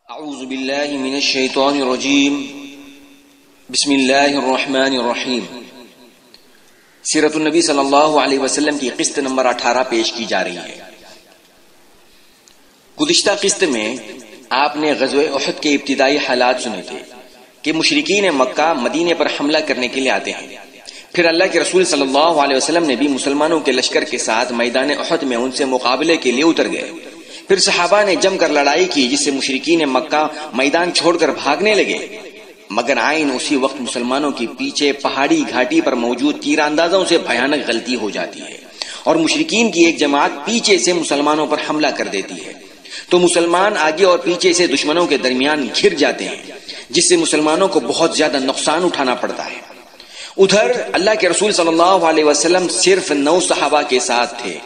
اعوذ باللہ من الشیطان الرجیم بسم اللہ الرحمن الرحیم۔ سیرت النبی صلی اللہ علیہ وسلم کی قسط نمبر 18 پیش کی جا رہی ہے۔ گزشتہ قسط میں آپ نے غزوہ احد کے ابتدائی حالات سنے تھے کہ مشرکین مکہ مدینے پر حملہ کرنے کے لیے آتے ہیں، پھر اللہ کے رسول صلی اللہ علیہ وسلم نے بھی مسلمانوں کے لشکر کے ساتھ میدان احد میں ان سے مقابلے کے لیے اتر گئے۔ پھر صحابہ نے جم کر لڑائی کی جس سے مشرکین مکہ میدان چھوڑ کر بھاگنے لگے، مگر عین اسی وقت مسلمانوں کے پیچھے پہاڑی گھاٹی پر موجود تیر اندازوں سے بھیانک غلطی ہو جاتی ہے اور مشرکین کی ایک جماعت پیچھے سے مسلمانوں پر حملہ کر دیتی ہے، تو مسلمان آگے اور پیچھے سے دشمنوں کے درمیان گھر جاتے ہیں، جس سے مسلمانوں کو بہت زیادہ نقصان اٹھانا پڑتا ہے۔ ادھر اللہ کے رسول صلی اللہ علیہ وسلم صرف 9 صحابہ کے ساتھ تھے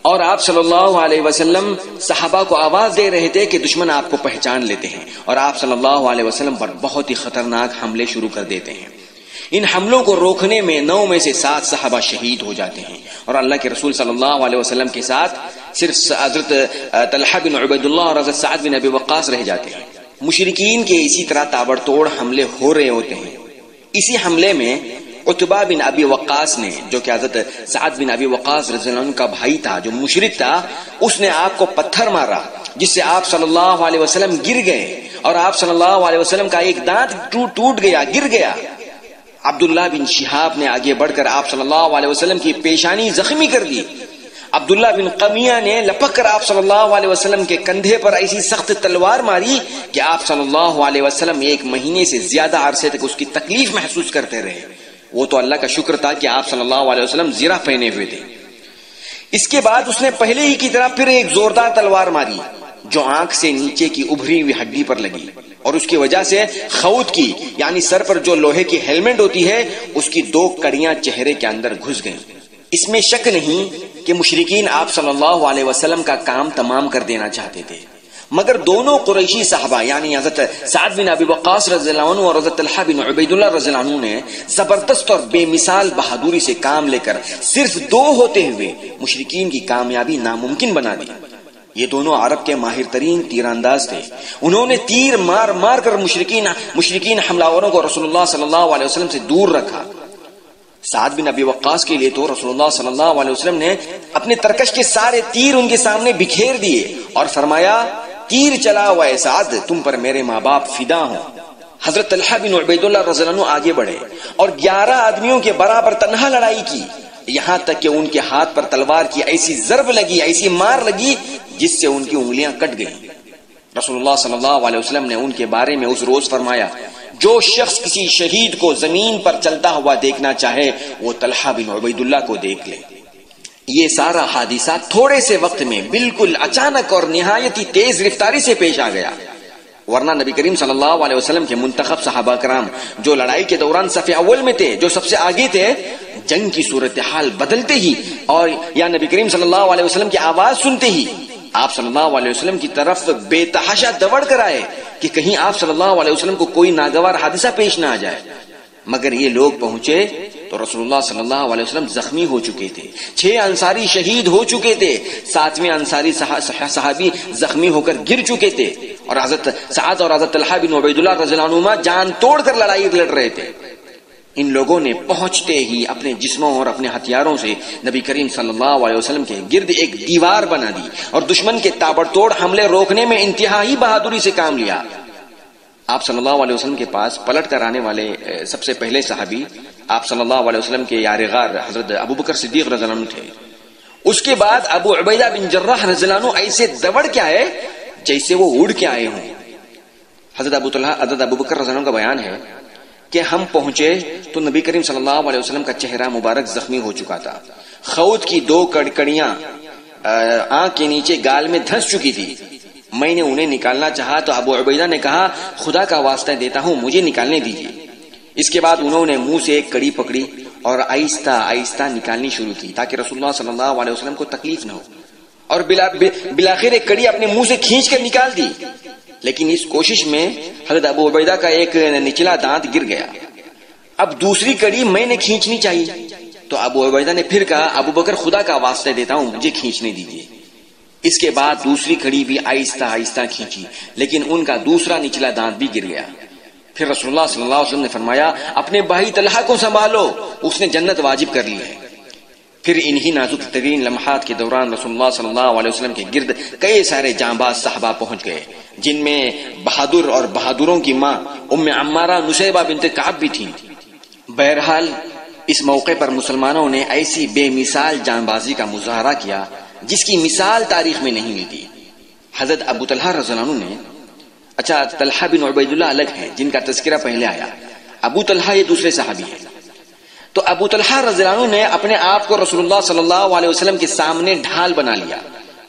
اور آپ صلی اللہ علیہ وسلم صحابہ کو آواز دے رہے تھے کہ دشمن آپ کو پہچان لیتے ہیں اور آپ صلی اللہ علیہ وسلم پر بہت ہی خطرناک حملے شروع کر دیتے ہیں۔ ان حملوں کو روکنے میں 9 میں سے 7 صحابہ شہید ہو جاتے ہیں اور اللہ کے رسول صلی اللہ علیہ وسلم کے ساتھ صرف حضرت طلحہ بن عبید اللہ اور حضرت سعد بن ابی وقاص رہ جاتے ہیں۔ مشرکین کے اسی طرح تابڑ توڑ حملے ہو رہے ہوتے ہیں۔ اسی حملے میں عتبہ بن ابی وقاص نے، جو کہ حضرت سعد بن ابی وقاص رضی اللہ عنہ کا بھائی تھا، جو مشرک تھا، اس نے آپ کو پتھر مارا جس سے آپ صلی اللہ علیہ وسلم گر گئے اور آپ صلی اللہ علیہ وسلم کا ایک دانت ٹوٹ گیا، گر گیا۔ عبداللہ بن شہاب نے آگے بڑھ کر آپ صلی اللہ علیہ وسلم کی پیشانی زخمی کر دی۔ عبداللہ بن قمیہ نے لپک کر آپ صلی اللہ علیہ وسلم کے کندھے پر ایسی سخت تلوار ماری کہ آپ صلی اللہ علیہ وسلم 1 مہینے سے زیادہ عرصے تک اس کی تکلیف محسوس کرتے رہے۔ وہ تو اللہ کا شکر تھا کہ آپ صلی اللہ علیہ وسلم زرہ پہنے ہوئے تھے۔ اس کے بعد اس نے پہلے ہی کی طرح پھر ایک زوردار تلوار ماری جو آنکھ سے نیچے کی ابھری ہوئی ہڈی پر لگی اور اس کی وجہ سے خود کی یعنی سر پر جو لوہے کی ہیلمٹ ہوتی ہے اس کی 2 کڑیاں چہرے کے اندر گھس گئیں۔ اس میں شک نہیں کہ مشرکین آپ صلی اللہ علیہ وسلم کا کام تمام کر دینا چاہتے تھے، مگر دونوں قریشی صحابہ یعنی حضرت سعد بن ابی وقاص رضی اللہ عنہ اور حضرت طلحہ بن عبید اللہ رضی اللہ عنہ نے زبردست اور بے مثال بہادری سے کام لے کر صرف 2 ہوتے ہوئے مشرکین کی کامیابی ناممکن بنا دی۔ یہ دونوں عرب کے ماہر ترین تیر انداز تھے۔ انہوں نے تیر مار مار کر مشرکین حملہ کو رسول اللہ صلی اللہ علیہ وسلم سے دور رکھا۔ سعد بن ابی وقاص کے لیے تو رسول اللہ صلی اللہ علیہ وسلم نے اپنے ترکش کے سارے تیر ان کے سامنے بکھیر دیے اور فرمایا، تیر چلا ہوا ہے سعد، تم پر میرے ماں باپ فدا ہوں۔ حضرت طلحہ بن عبید اللہ رضی اللہ عنہ آگے بڑھے اور 11 آدمیوں کے برابر تنہا لڑائی کی، یہاں تک کہ ان کے ہاتھ پر تلوار کی ایسی ضرب لگی، ایسی مار لگی جس سے ان کی انگلیاں کٹ گئیں۔ رسول اللہ صلی اللہ علیہ وسلم نے ان کے بارے میں اس روز فرمایا، جو شخص کسی شہید کو زمین پر چلتا ہوا دیکھنا چاہے وہ طلحہ بن عبید اللہ کو دیکھ لے۔ یہ سارا حادثہ تھوڑے سے وقت میں بالکل اچانک اور نہایت ہی تیز رفتاری سے پیش آ گیا، ورنہ نبی کریم صلی اللہ علیہ وسلم کے منتخب صحابہ کرام جو لڑائی کے دوران صف اول میں تھے، جو سب سے آگے تھے، جنگ کی صورتحال بدلتے ہی اور یا نبی کریم صلی اللہ علیہ وسلم کی آواز سنتے ہی آپ صلی اللہ علیہ وسلم کی طرف بے تحاشا دوڑ کر آئے کہ کہیں آپ صلی اللہ علیہ وسلم کو کوئی ناگوار حادثہ پیش نہ آ جائے۔ مگر یہ لوگ پہنچے تو رسول اللہ صلی اللہ علیہ وسلم زخمی ہو چکے تھے، 6 انصاری شہید ہو چکے تھے، 7ویں انصاری صحابی زخمی ہو کر گر چکے تھے اور حضرت سعد اور حضرت طلحہ بن عبید اللہ رضی اللہ عنہما جان توڑ کر لڑائی لڑ رہے تھے۔ ان لوگوں نے پہنچتے ہی اپنے جسموں اور اپنے ہتھیاروں سے نبی کریم صلی اللہ علیہ وسلم کے گرد ایک دیوار بنا دی اور دشمن کے تابڑ توڑ حملے روکنے میں انتہائی بہادری سے کام لیا۔ آپ صلی اللہ علیہ وسلم کے پاس پلٹ کر آنے والے سب سے پہلے صحابی آپ صلی اللہ علیہ وسلم کے یار غار حضرت ابو بکر صدیق رضی اللہ عنہ تھے۔ اس کے بعد ابو عبیدہ بن جراح رضی اللہ عنہ ایسے دوڑ کے آئے جیسے وہ اڑ کے آئے ہوں۔ حضرت ابو بکر رضی اللہ عنہ کا بیان ہے کہ ہم پہنچے تو نبی کریم صلی اللہ علیہ وسلم کا چہرہ مبارک زخمی ہو چکا تھا، خود کی 2 کڑکڑیاں آنکھ کے نیچے گال میں دھنس چکی تھی۔ میں نے انہیں نکالنا چاہا تو ابو عبیدہ نے کہا، خدا کا واسطہ دیتا ہوں مجھے نکالنے دیجیے۔ اس کے بعد انہوں نے منہ سے ایک کڑی پکڑی اور آہستہ آہستہ نکالنی شروع کی تاکہ رسول اللہ صلی اللہ علیہ وسلم کو تکلیف نہ ہو، اور بلاخر ایک کڑی اپنے منہ سے کھینچ کر نکال دی، لیکن اس کوشش میں حضرت ابو عبیدہ کا ایک نچلا دانت گر گیا۔ اب دوسری کڑی میں نے کھینچنی چاہیے تو ابو عبیدہ نے پھر کہا، ابو بکر خدا کا واسطہ دیتا ہوں مجھے کھینچنے دیجیے۔ اس کے بعد دوسری کھڑی بھی آہستہ آہستہ کھینچی، لیکن ان کا دوسرا نچلا دانت بھی گر گیا۔ پھر رسول اللہ صلی اللہ علیہ وسلم نے فرمایا اپنے بھائی طلحہ کو سنبھالو، اس نے جنت واجب کر لی ہے۔ پھر انہی نازک ترین لمحات کے دوران رسول اللہ صلی اللہ علیہ وسلم کے گرد کئی سارے جانباز صحابہ پہنچ گئے، جن میں بہادر اور بہادروں کی ماں ام عمارہ نصیبہ بنت کعب بھی تھیں۔ بہرحال اس موقع پر مسلمانوں نے ایسی بے مثال جانبازی کا مظاہرہ کیا جس کی مثال تاریخ میں نہیں ملتی۔ حضرت ابو طلحہ رضی اللہ عنہ نے، اچھا طلحہ بن عبید اللہ الگ ہیں جن کا تذکرہ پہلے آیا، ابو طلحہ یہ دوسرے صحابی ہیں۔ تو ابو طلحہ رضی اللہ عنہ نے اپنے آپ کو رسول اللہ صلی اللہ علیہ وسلم کے سامنے ڈھال بنا لیا۔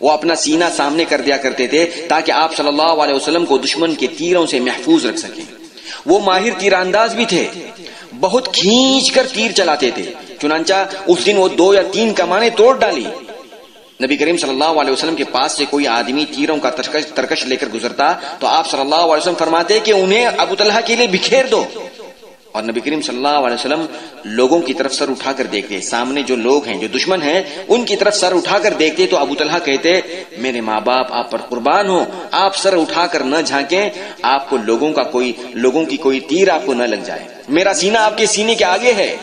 وہ اپنا سینہ سامنے کر دیا کرتے تھے تاکہ آپ صلی اللہ علیہ وسلم کو دشمن کے تیروں سے محفوظ رکھ سکیں۔ وہ ماہر تیر انداز بھی تھے، بہت کھینچ کر تیر چلاتے تھے، چنانچہ اس دن وہ 2 یا 3 کمانیں توڑ ڈالی۔ نبی کریم صلی اللہ علیہ وسلم کے پاس سے کوئی آدمی تیروں کا ترکش لے کر گزرتا تو آپ صلی اللہ علیہ وسلم فرماتے کہ انہیں ابو طلحہ کے لیے بکھیر دو، اور نبی کریم صلی اللہ علیہ وسلم لوگوں کی طرف سر اٹھا کر دیکھتے، سامنے جو لوگ ہیں جو دشمن ہیں ان کی طرف سر اٹھا کر دیکھتے تو ابو طلحہ کہتے میرے ماں باپ آپ پر قربان ہو، آپ سر اٹھا کر نہ جھانکیں، آپ کو لوگوں کی کوئی تیر آپ کو نہ لگ جائے، میرا سینہ آپ کے سینے کے آگے ہے۔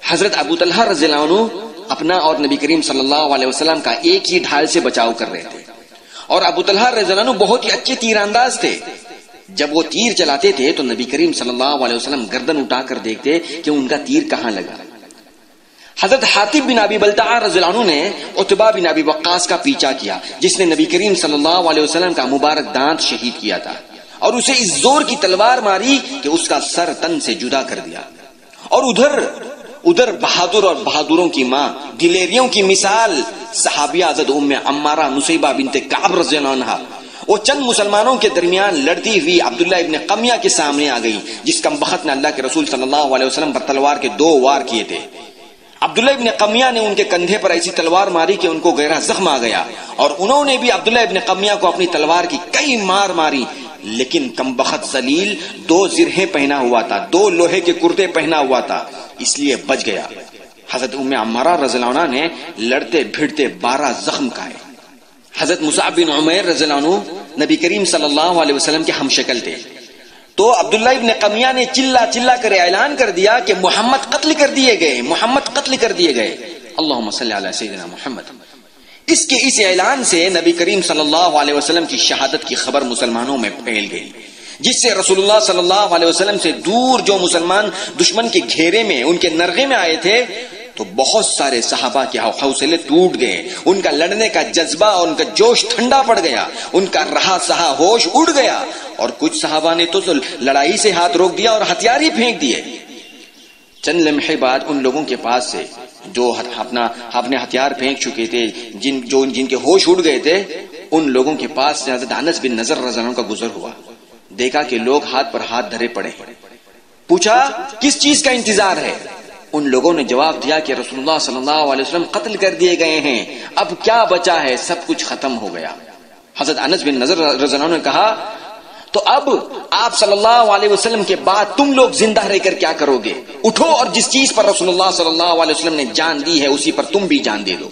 حضرت ابو طلحہ رضی اللہ عنہ اپنا اور نبی کریم صلی اللہ علیہ وسلم کا ایک ہی ڈھال سے بچاؤ کر رہے تھے، اور ابو طلحہ رضی اللہ عنہ بہت ہی اچھے تیر انداز تھے۔ جب وہ تیر چلاتے تھے تو نبی کریم صلی اللہ علیہ وسلم گردن اٹھا کر دیکھتے کہ ان کا تیر کہاں لگا۔ حضرت حاطب بن ابی بلتعہ رضی اللہ عنہ نے عتبہ بن ابی وقاص کا پیچھا کیا جس نے نبی کریم صلی اللہ علیہ وسلم کا مبارک دانت شہید کیا تھا، اور اسے اس زور کی تلوار ماری کہ اس کا سر تن سے جدا کر دیا۔ اور ادھر بہادر اور بہادروں کی ماں، دلیریوں کی مثال صحابیہ حضرت ام عمارہ نصیبہ بنت کعب رضی اللہ عنہا، وہ چند مسلمانوں کے درمیان لڑتی ہوئی عبداللہ ابن قمیہ کے سامنے آ گئی جس کم بخت نے اللہ کے رسول صلی اللہ علیہ وسلم پر تلوار کے 2 وار کیے تھے۔ عبداللہ ابن قمیہ نے ان کے کندھے پر ایسی تلوار ماری کہ ان کو گہرا زخم آ گیا، اور انہوں نے بھی عبداللہ ابن قمیہ کو اپنی تلوار کی کئی مار ماری، لیکن کم بخت ذلیل 2 زرہیں پہنا ہوا تھا، 2 لوہے کے کرتے پہنا ہوا تھا، اس لیے بچ گیا۔ حضرت ام عمارہ رضی اللہ عنہ نے لڑتے بھیڑتے 12 زخم کھائے۔ حضرت مصعب بن عمیر رضی اللہ عنہ نبی کریم صلی اللہ علیہ وسلم کے ہم شکل تھے، تو عبداللہ ابن قمیہ نے چلا کر اعلان کر دیا کہ محمد قتل کر دیے گئے، محمد قتل کر دیے گئے، اللہم صلی علی سیدنا محمد۔ اس اعلان سے نبی کریم صلی اللہ علیہ وسلم کی شہادت کی خبر مسلمانوں میں پھیل گئی، جس سے رسول اللہ صلی اللہ علیہ وسلم سے دور جو مسلمان دشمن کے گھیرے میں ان کے نرغے میں آئے تھے تو بہت سارے صحابہ کے حوصلے ٹوٹ گئے، ان کا لڑنے کا جذبہ اور ان کا جوش ٹھنڈا پڑ گیا، ان کا رہا سہا ہوش اڑ گیا، اور کچھ صحابہ نے تو لڑائی سے ہاتھ روک دیا اور ہتھیار ہی پھینک دیے۔ چند لمحے بعد ان لوگوں کے پاس سے جو اپنے ہتھیار پھینک چکے تھے، جن کے ہوش اڑ گئے تھے، ان لوگوں کے پاس سے حضرت انس بن نضر رضی اللہ عنہ کا گزر ہوا۔ دیکھا کہ لوگ ہاتھ پر ہاتھ دھرے پڑے ہیں، پوچھا کس چیز کا انتظار ہے؟ ان لوگوں نے جواب دیا کہ رسول اللہ صلی اللہ علیہ وسلم قتل کر دیے گئے ہیں، اب کیا بچا ہے، سب کچھ ختم ہو گیا۔ حضرت انس بن نضر رضی اللہ عنہ نے کہا تو اب آپ صلی اللہ علیہ وسلم کے بعد تم لوگ زندہ رہ کر کیا کرو گے؟ اٹھو اور جس چیز پر رسول اللہ صلی اللہ علیہ وسلم نے جان دی ہے اسی پر تم بھی جان دے دو۔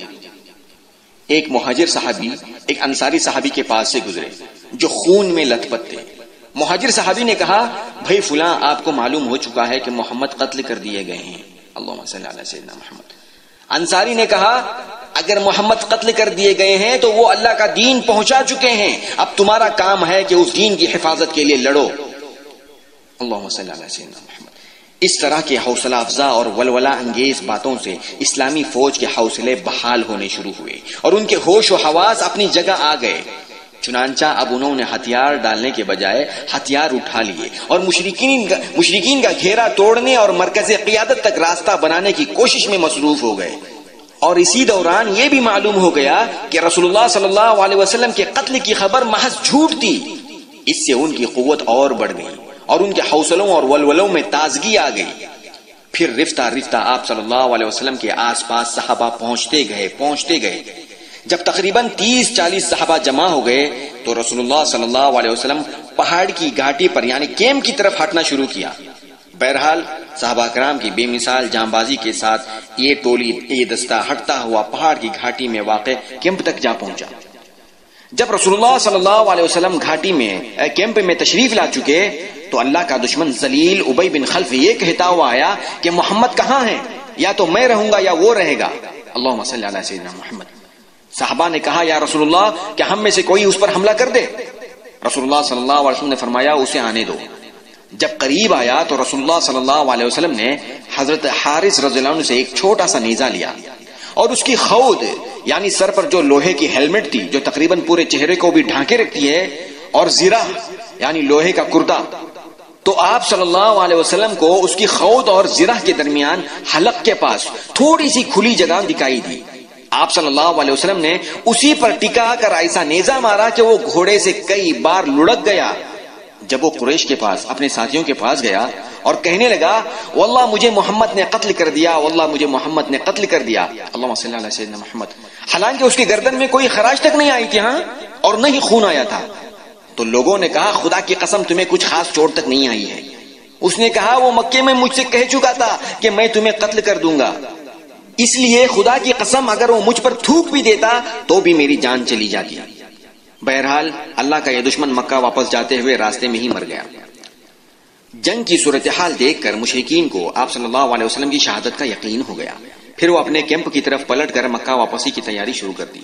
ایک مہاجر صحابی ایک انصاری صحابی کے پاس سے گزرے جو خون میں لت پت تھے۔ مہاجر صحابی نے کہا بھائی فلاں آپ کو معلوم ہو چکا ہے کہ محمد قتل کر دیے گئے ہیں، اللہم صلی علی سیدنا محمد۔ انصاری نے کہا اگر محمد قتل کر دیے گئے ہیں تو وہ اللہ کا دین پہنچا چکے ہیں، اب تمہارا کام ہے کہ اس دین کی حفاظت کے لیے لڑو، اللہم صلی علی سیدنا محمد۔ اس طرح کے حوصلہ افزا اور ولولہ انگیز باتوں سے اسلامی فوج کے حوصلے بحال ہونے شروع ہوئے اور ان کے ہوش و حواس اپنی جگہ آ گئے۔ چنانچہ اب انہوں نے ہتھیار ڈالنے کے بجائے ہتھیار اٹھا لیے اور مشرکین کا گھیرا توڑنے اور مرکز قیادت تک راستہ بنانے کی کوشش میں مصروف ہو گئے۔ اور اسی دوران یہ بھی معلوم ہو گیا کہ رسول اللہ صلی اللہ علیہ وسلم کے قتل کی خبر محض جھوٹ تھی۔ اس سے ان کی قوت اور بڑھ گئی اور ان کے حوصلوں اور ولولوں میں تازگی آ گئی۔ پھر رفتہ رفتہ آپ صلی اللہ علیہ وسلم کے آس پاس صحابہ پہنچتے گئے۔ جب تقریباً 30-40 صحابہ جمع ہو گئے تو رسول اللہ صلی اللہ علیہ وسلم پہاڑ کی گھاٹی پر یعنی کیمپ کی طرف ہٹنا شروع کیا۔ بہرحال صحابہ کرام کی بے مثال جانبازی کے ساتھ یہ دستہ ہٹتا ہوا پہاڑ کی گھاٹی میں واقع کیمپ تک جا پہنچا۔ جب رسول اللہ صلی اللہ علیہ وسلم گھاٹی میں کیمپ میں تشریف لا چکے تو اللہ کا دشمن ذلیل ابی بن خلف یہ کہتا ہوا آیا کہ محمد کہاں ہیں، یا تو میں رہوں گا یا وہ رہے گا۔ اللہم صلی علی سیدنا محمد۔ صحابہ نے کہا یا رسول اللہ کیا ہم میں سے کوئی اس پر حملہ کر دے؟ رسول اللہ صلی اللہ علیہ وسلم نے فرمایا اسے آنے دو۔ جب قریب آیا تو رسول اللہ صلی اللہ علیہ وسلم نے حضرت حارث رضی اللہ عنہ سے ایک چھوٹا سا نیزہ لیا اور اس کی خود یعنی سر پر جو لوہے کی ہیلمٹ تھی جو تقریباً پورے چہرے کو بھی ڈھانکے رکھتی ہے، اور زرہ یعنی لوہے کا کرتا، تو آپ صلی اللہ علیہ وسلم کو اس کی خود اور زرہ کے درمیان حلق کے پاس تھوڑی سی کھلی جگہ دکھائی دی۔ آپ صلی اللہ علیہ وسلم نے اسی پر ٹکا کر ایسا نیزہ مارا کہ وہ گھوڑے سے کئی بار لڑک گیا۔ جب وہ قریش کے پاس اپنے ساتھیوں کے پاس گیا اور کہنے لگا واللہ مجھے محمد نے قتل کر دیا، واللہ مجھے محمد نے قتل کر دیا، اللہم صلی اللہ علیہ سیدنا محمد، حالانکہ اس کی گردن میں کوئی خراش تک نہیں آئی تھی ہاں اور نہ ہی خون آیا تھا، تو لوگوں نے کہا خدا کی قسم تمہیں کچھ خاص چوٹ تک نہیں آئی ہے۔ اس نے کہا وہ مکے میں مجھ سے کہہ چکا تھا کہ میں تمہیں قتل کر دوں گا، اس لیے خدا کی قسم اگر وہ مجھ پر تھوک بھی دیتا تو بھی میری جان چلی جاتی۔ بہرحال اللہ کا یہ دشمن مکہ واپس جاتے ہوئے راستے میں ہی مر گیا۔ جنگ کی صورتحال دیکھ کر مشرکین کو آپ صلی اللہ علیہ وسلم کی شہادت کا یقین ہو گیا، پھر وہ اپنے کیمپ کی طرف پلٹ کر مکہ واپسی کی تیاری شروع کر دی۔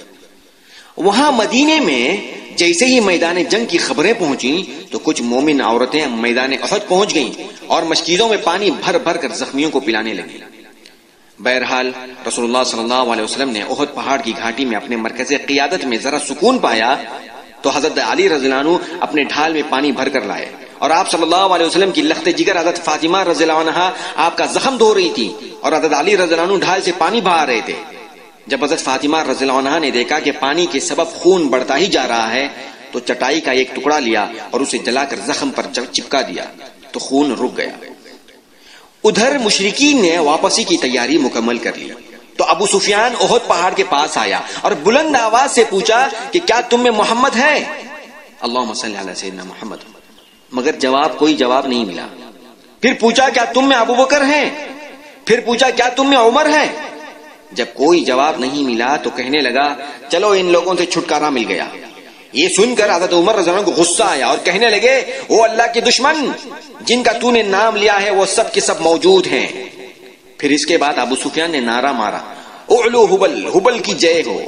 وہاں مدینے میں جیسے ہی میدان جنگ کی خبریں پہنچی تو کچھ مومن عورتیں میدان احد پہنچ گئیں اور مشکیزوں میں پانی بھر بھر کر زخمیوں کو پلانے لگی۔ بہرحال رسول اللہ صلی اللہ علیہ وسلم نے احد پہاڑ کی گھاٹی میں اپنے مرکز قیادت میں ذرا سکون پایا تو حضرت علی رضی اللہ عنہ اپنے ڈھال میں پانی بھر کر لائے، اور آپ صلی اللہ علیہ وسلم کی لخت جگر حضرت فاطمہ رضی اللہ عنہا آپ کا زخم دھو رہی تھی اور حضرت علی رضی اللہ عنہ ڈھال سے پانی بہا رہے تھے۔ جب حضرت فاطمہ رضی اللہ عنہا نے دیکھا کہ پانی کے سبب خون بڑھتا ہی جا رہا ہے تو چٹائی کا ایک ٹکڑا لیا اور اسے جلا کر زخم پر چپکا دیا تو خون رک گیا۔ ادھر مشرکین نے واپسی کی تیاری مکمل کر لی تو ابو سفیان احد پہاڑ کے پاس آیا اور بلند آواز سے پوچھا کہ کیا تم میں محمد ہے؟ اللہم صلی علی سیدنا محمد، مگر کوئی جواب نہیں ملا۔ پھر پوچھا کیا تم میں ابو بکر ہیں؟ پھر پوچھا کیا تم میں عمر ہے؟ جب کوئی جواب نہیں ملا تو کہنے لگا چلو ان لوگوں سے چھٹکارا مل گیا۔ یہ سن کر حضرت عمر رضی اللہ عنہ کو غصہ آیا اور کہنے لگے او اللہ کے دشمن، جن کا تو نے نام لیا ہے وہ سب کے سب موجود ہیں۔ پھر اس کے بعد ابو سفیان نے نعرہ مارا اعلو حبل، حبل کی جے ہو۔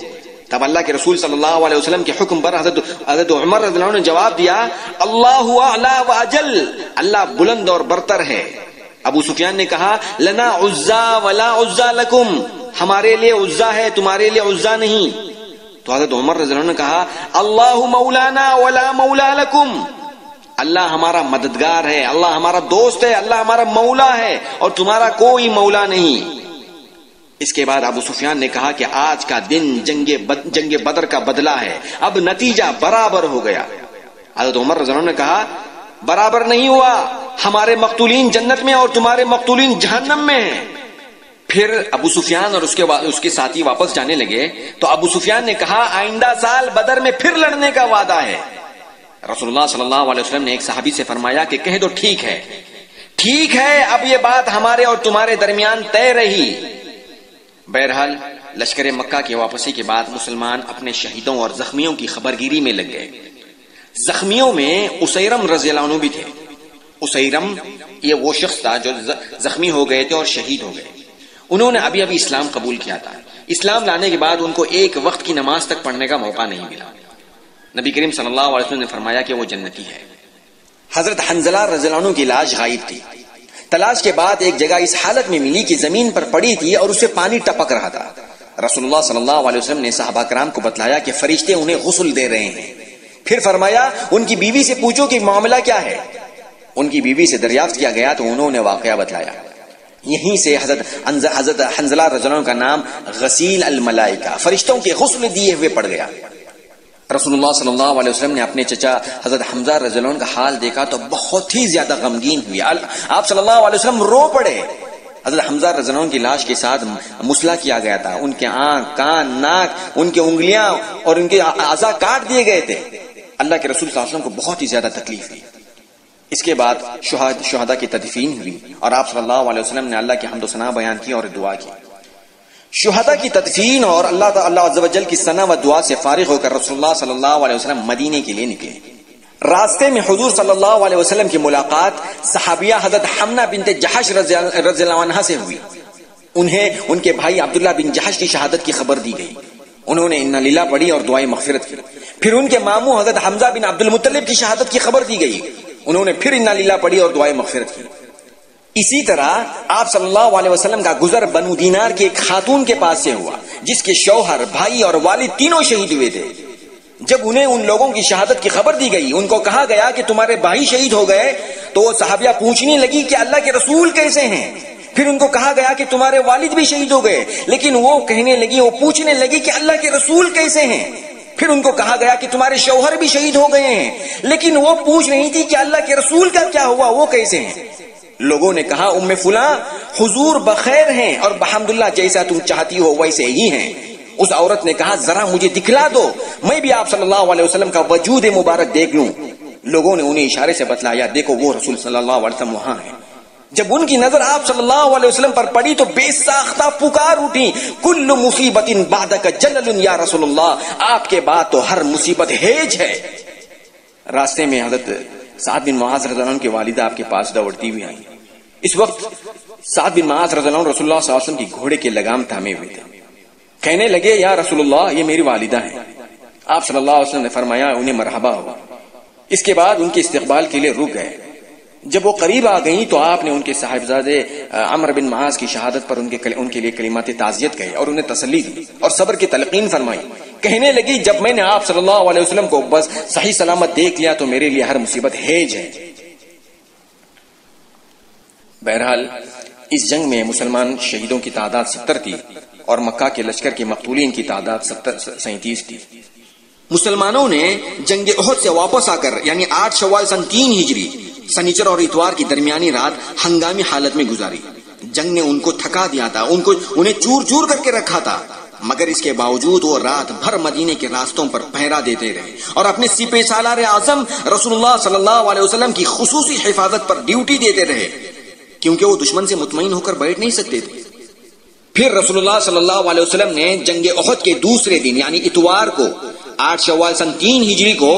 تب اللہ کے رسول صلی اللہ علیہ وسلم کے حکم پر حضرت عمر رضی اللہ عنہ نے جواب دیا اللہ اعلی و اجل، اللہ بلند اور برتر ہے۔ ابو سفیان نے کہا لنا عزا ولا عزا لکم، ہمارے لیے عزا ہے تمہارے لیے عزا نہیں۔ تو حضرت عمر رضی اللہ عنہ نے کہا اللہ مولانا ولا مولا لکم، اللہ ہمارا مددگار ہے، اللہ ہمارا دوست ہے، اللہ ہمارا مولا ہے اور تمہارا کوئی مولا نہیں۔ اس کے بعد ابو سفیان نے کہا کہ آج کا دن جنگ بدر کا بدلہ ہے، اب نتیجہ برابر ہو گیا۔ حضرت عمر رضی اللہ عنہ نے کہا برابر نہیں ہوا، ہمارے مقتولین جنت میں اور تمہارے مقتولین جہنم میں ہیں۔ پھر ابو سفیان اور اس کے ساتھی واپس جانے لگے تو ابو سفیان نے کہا آئندہ سال بدر میں پھر لڑنے کا وعدہ ہے۔ رسول اللہ صلی اللہ علیہ وسلم نے ایک صحابی سے فرمایا کہ کہہ دو ٹھیک ہے، ٹھیک ہے، اب یہ بات ہمارے اور تمہارے درمیان طے رہی۔ بہرحال لشکر مکہ کی واپسی کے بعد مسلمان اپنے شہیدوں اور زخمیوں کی خبرگیری میں لگ گئے۔ زخمیوں میں اسیرم رضی اللہ عنہ بھی تھے۔ اسیرم یہ وہ شخص تھا جو زخمی ہو گئے تھے اور شہید ہو گئے۔ انہوں نے ابھی اسلام قبول کیا تھا۔ اسلام لانے کے بعد ان کو ایک وقت کی نماز تک پڑھنے کا موقع نہیں ملا۔ نبی کریم صلی اللہ علیہ وسلم نے فرمایا کہ وہ جنتی ہے۔ حضرت حنظلہ رضی اللہ عنہ کی لاش غائب تھی۔ تلاش کے بعد ایک جگہ اس حالت میں ملی کہ زمین پر پڑی تھی اور اسے پانی ٹپک رہا تھا۔ رسول اللہ صلی اللہ علیہ وسلم نے صحابہ کرام کو بتلایا کہ فرشتے انہیں غسل دے رہے ہیں۔ پھر فرمایا ان کی بیوی سے پوچھو کہ معاملہ کیا ہے۔ ان کی بیوی سے دریافت کیا گیا تو انہوں نے واقعہ بتلایا۔ یہیں سے حضرت حنظلہ رضی اللہ عنہ کا نام غسیل الملائکہ، فرشتوں کے غسل دیے ہوئے پڑ گیا۔ رسول اللہ صلی اللہ علیہ وسلم نے اپنے چچا حضرت حمزہ رضی اللہ عنہ کا حال دیکھا تو بہت ہی زیادہ غمگین ہوئے۔ آپ صلی اللہ علیہ وسلم رو پڑے۔ حضرت حمزہ رضی اللہ عنہ کی لاش کے ساتھ مسلح کیا گیا تھا، ان کے آنکھ، کان، ناک، ان کے انگلیاں اور ان کے اعضاء کاٹ دیے گئے تھے۔ اللہ کے رسول صلی اللہ علیہ وسلم کو بہت ہی زیادہ تکلیف ہوئی۔ اس کے بعد شہداء کی تدفین ہوئی اور آپ صلی اللہ علیہ وسلم نے اللہ کی حمد و ثنا بیان کی اور دعا کی۔ شہداء کی تدفین اور اللہ عز و جل کی ثنا و دعا سے فارغ ہو کر رسول اللہ صلی اللہ علیہ وسلم مدینے کے لیے نکلے. راستے میں حضور صلی اللہ علیہ وسلم کی ملاقات صحابیہ حضرت حمنہ بنت جحش رضی اللہ عنہا سے ہوئی. انہیں ان کے بھائی عبداللہ بن جحش کی شہادت کی خبر دی گئی. انہوں نے انا للہ پڑھی اور دعائیں مغفرت کی. پھر ان کے ماموں حضرت حمزہ بن عبد المطلب کی شہادت کی خبر دی گئی. انہوں نے پھر انا للہ پڑھی اور دعائیں مغفرت کی. اسی طرح آپ صلی اللہ علیہ وسلم کا گزر بنو دینار کی ایک خاتون کے پاس سے ہوا جس کے شوہر، بھائی اور والد تینوں شہید ہوئے تھے. جب انہیں ان لوگوں کی شہادت کی خبر دی گئی، ان کو کہا گیا کہ تمہارے بھائی شہید ہو گئے، تو وہ صحابیہ پوچھنے لگی کہ اللہ کے رسول کیسے ہیں. پھر ان کو کہا گیا کہ تمہارے والد بھی شہید ہو گئے، لیکن وہ پوچھنے لگی کہ اللہ کے رسول کیسے ہیں. پھر ان کو کہا گیا کہ تمہارے شوہر بھی شہید ہو گئے ہیں، لیکن وہ پوچھ رہی تھی کہ اللہ کے رسول کا کیا ہوا، وہ کیسے ہیں. لوگوں نے کہا ام فلاں حضور بخیر ہیں اور بحمداللہ جیسا تم چاہتی ہو ویسے ہی ہیں. اس عورت نے کہا ذرا مجھے دکھلا دو، میں بھی آپ صلی اللہ علیہ وسلم کا وجود مبارک دیکھ لوں. لوگوں نے انہیں اشارے سے بتلایا دیکھو وہ رسول صلی اللہ علیہ وسلم وہاں ہیں. جب ان کی نظر آپ صلی اللہ علیہ وسلم پر پڑی تو بے ساختہ پکار اٹھی کل مصیبت بعدک جلل یا رسول اللہ، آپ کے بعد تو ہر مصیبت ہیج ہے. راستے میں حضرت سعد بن معاذ رضی اللہ عنہ کی والدہ آپ کے پاس دوڑتی ہوئی آئی. اس وقت سعد بن معاذ رضی اللہ عنہ رسول اللہ صلی اللہ علیہ وسلم کی گھوڑے کے لگام تھامے ہوئے تھے. کہنے لگے یا رسول اللہ یہ میری والدہ ہیں. آپ صلی اللہ علیہ وسلم نے فرمایا انہیں مرحبا ہو. اس کے بعد ان کے استقبال کے لیے رک گئے. جب وہ قریب آ گئیں تو آپ نے ان کے صاحبزادے عمرو بن معاذ کی شہادت پر ان کے لیے کلمات تعزیت کہے اور انہیں تسلی دی اور صبر کی تلقین فرمائی. کہنے لگی جب میں نے آپ صلی اللہ علیہ وسلم کو بس صحیح سلامت دیکھ لیا تو میرے لیے ہر مصیبت ہیج ہے. بہرحال اس جنگ میں مسلمان شہیدوں کی تعداد 70 تھی اور مکہ کے لشکر کے مقتولین کی تعداد 37 تھی. مسلمانوں نے جنگ احد سے واپس آ کر یعنی 8 شوال سن 3 ہجری سنیچر اور اتوار کی درمیانی رات ہنگامی حالت میں گزاری. جنگ نے ان کو تھکا دیا تھا، انہیں چور چور کر کے رکھا تھا، مگر اس کے باوجود وہ رات بھر مدینے کے راستوں پر پہرا دیتے رہے اور اپنے سپہ سالار اعظم رسول اللہ صلی اللہ علیہ وسلم کی خصوصی حفاظت پر ڈیوٹی دیتے رہے، کیونکہ وہ دشمن سے مطمئن ہو کر بیٹھ نہیں سکتے تھے. پھر رسول اللہ صلی اللہ علیہ وسلم نے جنگ احد کے دوسرے دن یعنی اتوار کو 8 شوال سن 3 ہجری کو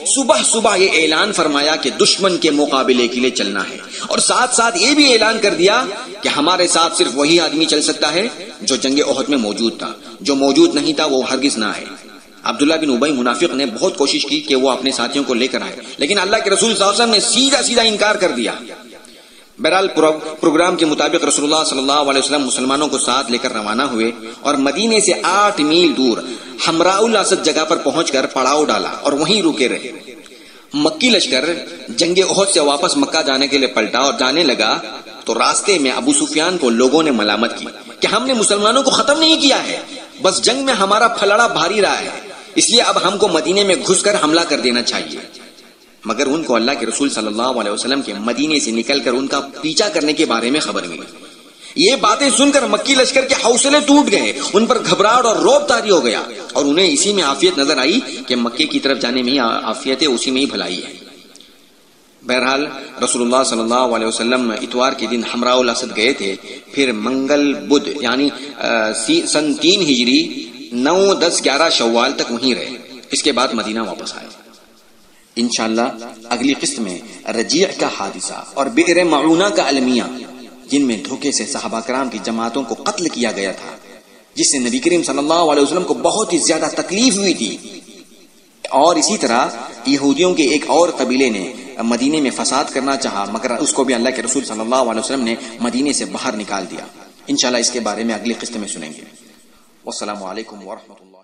صبح یہ اعلان فرمایا کہ دشمن کے مقابلے کے لیے چلنا ہے، اور ساتھ ساتھ یہ بھی اعلان کر دیا کہ ہمارے ساتھ صرف وہی آدمی چل سکتا ہے جو جنگ احد میں موجود تھا، جو موجود نہیں تھا وہ ہرگز نہ آئے. عبداللہ بن ابی منافق نے بہت کوشش کی کہ وہ اپنے ساتھیوں کو لے کر آئے، لیکن اللہ کے رسول صلی اللہ علیہ وسلم نے سیدھا انکار کر دیا. بہرحال پروگرام کے مطابق رسول اللہ صلی اللہ علیہ وسلم مسلمانوں کو ساتھ لے کر روانہ ہوئے اور مدینے سے 8 میل دور حمراء الاسد جگہ پر پہنچ کر پڑاؤ ڈالا اور وہیں رکے رہے. مکی لشکر جنگ احد سے واپس مکہ جانے کے لیے پلٹا اور جانے لگا تو راستے میں ابو سفیان کو لوگوں نے ملامت کی کہ ہم نے مسلمانوں کو ختم نہیں کیا ہے، بس جنگ میں ہمارا پھلڑا بھاری رہا ہے، اس لیے اب ہم کو مدینے میں گھس کر حملہ کر دینا چاہیے. مگر ان کو اللہ کے رسول صلی اللہ علیہ وسلم کے مدینے سے نکل کر ان کا پیچھا کرنے کے بارے میں خبر ملی. یہ باتیں سن کر مکی لشکر کے حوصلے ٹوٹ گئے، ان پر گھبراہٹ اور رعب طاری ہو گیا اور انہیں اسی میں عافیت نظر آئی کہ مکے کی طرف جانے میں عافیت ہے، اسی میں ہی بھلائی ہے. بہرحال رسول اللہ صلی اللہ علیہ وسلم اتوار کے دن حمراء الاسد گئے تھے. پھر منگل بدھ یعنی سن 3 ہجری 9 10 11 شوال تک وہیں رہے. اس کے بعد مدینہ واپس آئے. انشاءاللہ اگلی قسط میں رجیع کا حادثہ اور بئر معونہ کا المیہ، جن میں دھوکے سے صحابہ کرام کی جماعتوں کو قتل کیا گیا تھا، جس سے نبی کریم صلی اللہ علیہ وسلم کو بہت ہی زیادہ تکلیف ہوئی تھی. اور اسی طرح یہودیوں کے ایک اور قبیلے نے مدینے میں فساد کرنا چاہا، مگر اس کو بھی اللہ کے رسول صلی اللہ علیہ وسلم نے مدینے سے باہر نکال دیا. انشاءاللہ اس کے بارے میں اگلی قسط میں سنیں گے. والسلام علیکم ورحمۃ اللہ.